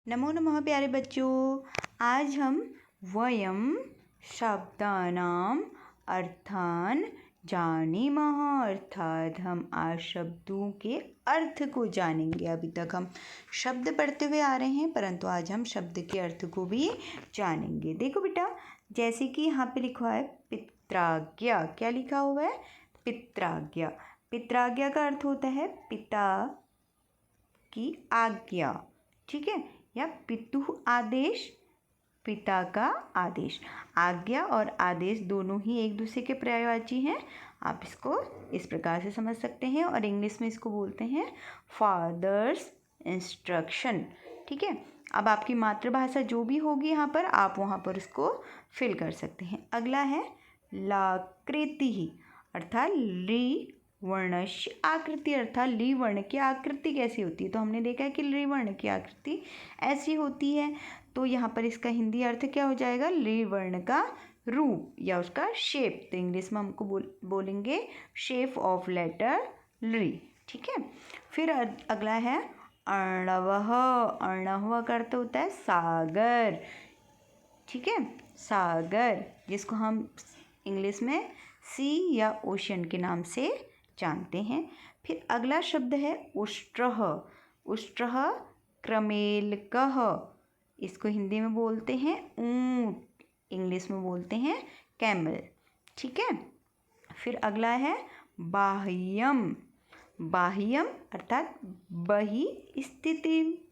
नमो नमः प्यारे बच्चों। आज हम वयम शब्दानाम अर्थान जानीमः, अर्थात हम आज शब्दों के अर्थ को जानेंगे। अभी तक हम शब्द पढ़ते हुए आ रहे हैं, परंतु आज हम शब्द के अर्थ को भी जानेंगे। देखो बेटा, जैसे कि यहाँ पे लिखा है पित्राज्ञा। क्या लिखा हुआ है? पित्राज्ञा। पित्राज्ञा का अर्थ होता है पिता की आज्ञा, ठीक है, या पितुः आदेश, पिता का आदेश। आज्ञा और आदेश दोनों ही एक दूसरे के पर्यायवाची हैं। आप इसको इस प्रकार से समझ सकते हैं, और इंग्लिश में इसको बोलते हैं फादर्स इंस्ट्रक्शन, ठीक है। अब आपकी मातृभाषा जो भी होगी यहाँ पर, आप वहाँ पर उसको फिल कर सकते हैं। अगला है लाकृति, अर्थात ली वर्णस्य आकृति, अर्थात ली वर्ण की आकृति कैसी होती है। तो हमने देखा है कि ली वर्ण की आकृति ऐसी होती है। तो यहाँ पर इसका हिंदी अर्थ क्या हो जाएगा? ली वर्ण का रूप या उसका शेप। तो इंग्लिश में हमको बोलेंगे शेप ऑफ लेटर ली, ठीक है। फिर अगला है अर्णवः। अर्णवः का अर्थ होता है सागर, ठीक है, सागर, जिसको हम इंग्लिश में सी या ओशन के नाम से जानते हैं। फिर अगला शब्द है उष्ट्रः। उष्ट्रः क्रमेलकः, इसको हिंदी में बोलते हैं ऊंट, इंग्लिश में बोलते हैं कैमल, ठीक है। फिर अगला है बाह्यम। बाह्यम अर्थात बही स्थिति,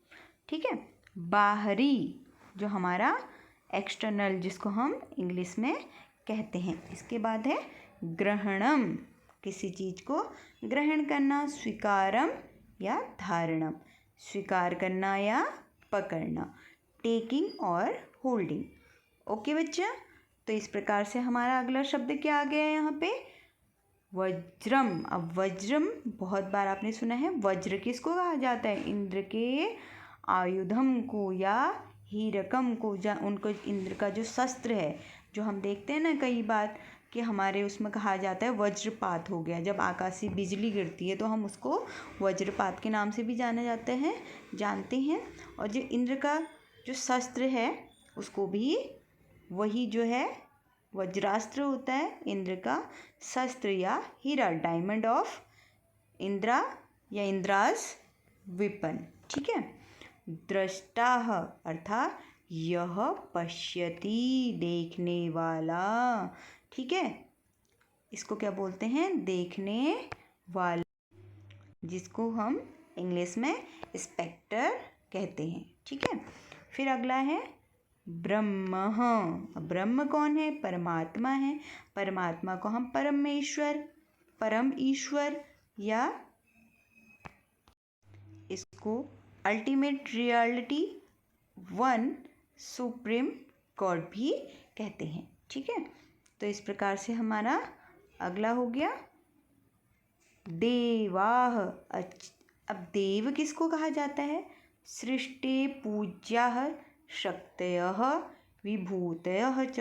ठीक है, बाहरी, जो हमारा एक्सटर्नल, जिसको हम इंग्लिश में कहते हैं। इसके बाद है ग्रहणम, किसी चीज़ को ग्रहण करना, स्वीकारम या धारणम, स्वीकार करना या पकड़ना, टेकिंग और होल्डिंग। ओके बच्चा, तो इस प्रकार से हमारा अगला शब्द क्या आ गया है यहाँ पे? वज्रम। अब वज्रम बहुत बार आपने सुना है। वज्र किसको कहा जाता है? इंद्र के आयुधम को या हीरकम को, उनको इंद्र का जो शस्त्र है, जो हम देखते हैं ना कई बार कि हमारे उसमें कहा जाता है वज्रपात हो गया। जब आकाशीय बिजली गिरती है तो हम उसको वज्रपात के नाम से भी जानते हैं। और जो इंद्र का जो शस्त्र है उसको भी वही जो है वज्रास्त्र होता है, इंद्र का शस्त्र या हीरा, डायमंड ऑफ इंद्रा या इंद्राज विपन, ठीक है। दृष्टाः अर्थात यह पश्यति, देखने वाला, ठीक है, इसको क्या बोलते हैं? देखने वाला, जिसको हम इंग्लिश में स्पेक्टर कहते हैं, ठीक है। फिर अगला है ब्रह्म। ब्रह्म कौन है? परमात्मा है। परमात्मा को हम परमेश्वर, परम ईश्वर या इसको ultimate reality, one supreme God भी कहते हैं, ठीक है। तो इस प्रकार से हमारा अगला हो गया देवाः। अब देव किसको कहा जाता है? सृष्टि पूज्याः शक्तयः विभूतयः च,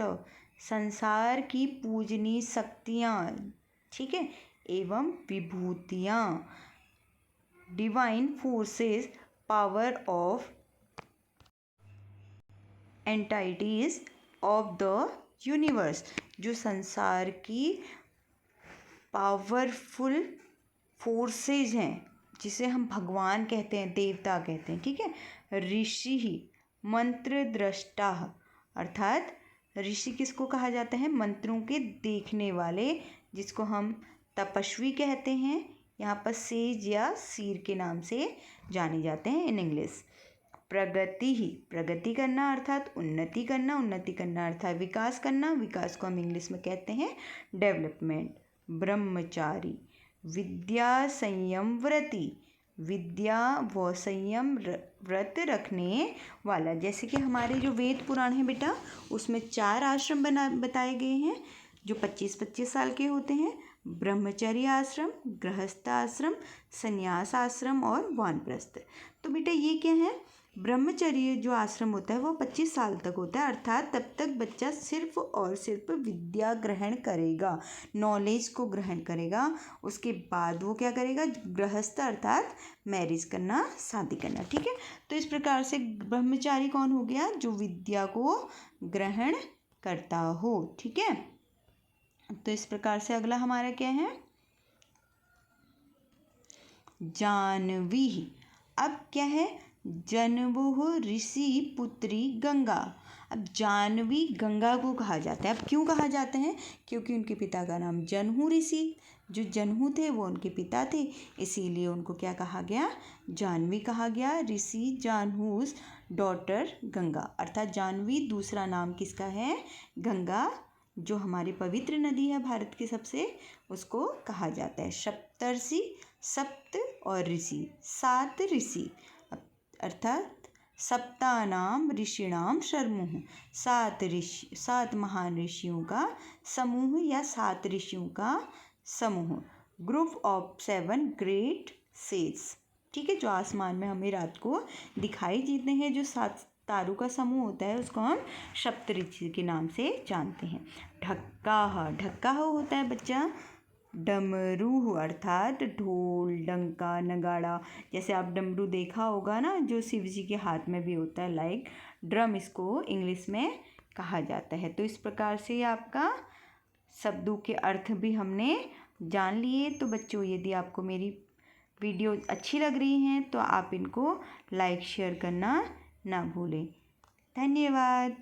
संसार की पूजनीय शक्तियाँ, ठीक है, एवं विभूतियाँ, divine forces, power of entities of the universe, जो संसार की पावरफुल फोर्सेज हैं, जिसे हम भगवान कहते हैं, देवता कहते हैं, ठीक है। ऋषि ही मंत्र दृष्टा, अर्थात ऋषि किसको कहा जाता है? मंत्रों के देखने वाले, जिसको हम तपस्वी कहते हैं। यहाँ पर सेज या सीर के नाम से जाने जाते हैं इन इंग्लिश। प्रगति ही, प्रगति करना अर्थात उन्नति करना, उन्नति करना अर्थात विकास करना, विकास को हम इंग्लिश में कहते हैं डेवलपमेंट। ब्रह्मचारी, विद्या संयम व्रति, विद्या व संयम व्रत रखने वाला। जैसे कि हमारे जो वेद पुराण है बेटा, उसमें 4 आश्रम बताए गए हैं जो 25-25 साल के होते हैं। ब्रह्मचर्य आश्रम, गृहस्थ आश्रम, संन्यास आश्रम और वानप्रस्थ। तो बेटा ये क्या है? ब्रह्मचर्य जो आश्रम होता है वो 25 साल तक होता है, अर्थात तब तक बच्चा सिर्फ और सिर्फ विद्या ग्रहण करेगा, नॉलेज को ग्रहण करेगा। उसके बाद वो क्या करेगा, गृहस्थ अर्थात मैरिज करना, शादी करना। ठीक है, तो इस प्रकार से ब्रह्मचारी कौन हो गया, जो विद्या को ग्रहण करता हो। ठीक है, तो इस प्रकार से अगला हमारा क्या है, जानवी। अब क्या है, जनवुः ऋषि पुत्री गंगा। अब जानवी गंगा को कहा जाता है। अब क्यों कहा जाता है, क्योंकि उनके पिता का नाम जनहु ऋषि, जो जनहु थे वो उनके पिता थे, इसीलिए उनको क्या कहा गया, जानवी कहा गया। ऋषि जानहुस डॉटर गंगा, अर्थात जानवी दूसरा नाम किसका है, गंगा, जो हमारी पवित्र नदी है भारत की सबसे, उसको कहा जाता है। सप्तर्षि, सप्त और ऋषि, 7 ऋषि, अर्थात सप्तानाम ऋषिणाम शर्मुः, 7 ऋषि, 7 महान ऋषियों का समूह या 7 ऋषियों का समूह, ग्रुप ऑफ 7 ग्रेट सेज। ठीक है, जो आसमान में हमें रात को दिखाई देते हैं, जो 7 तारों का समूह होता है, उसको हम सप्तऋषि के नाम से जानते हैं। ढक्काह, ढक्काह होता है बच्चा डमरू, अर्थात ढोल, डंका, नगाड़ा। जैसे आप डमरू देखा होगा ना, जो शिव जी के हाथ में भी होता है, लाइक ड्रम, इसको इंग्लिश में कहा जाता है। तो इस प्रकार से आपका शब्दों के अर्थ भी हमने जान लिए। तो बच्चों, यदि आपको मेरी वीडियो अच्छी लग रही हैं तो आप इनको लाइक शेयर करना ना भूलें। धन्यवाद।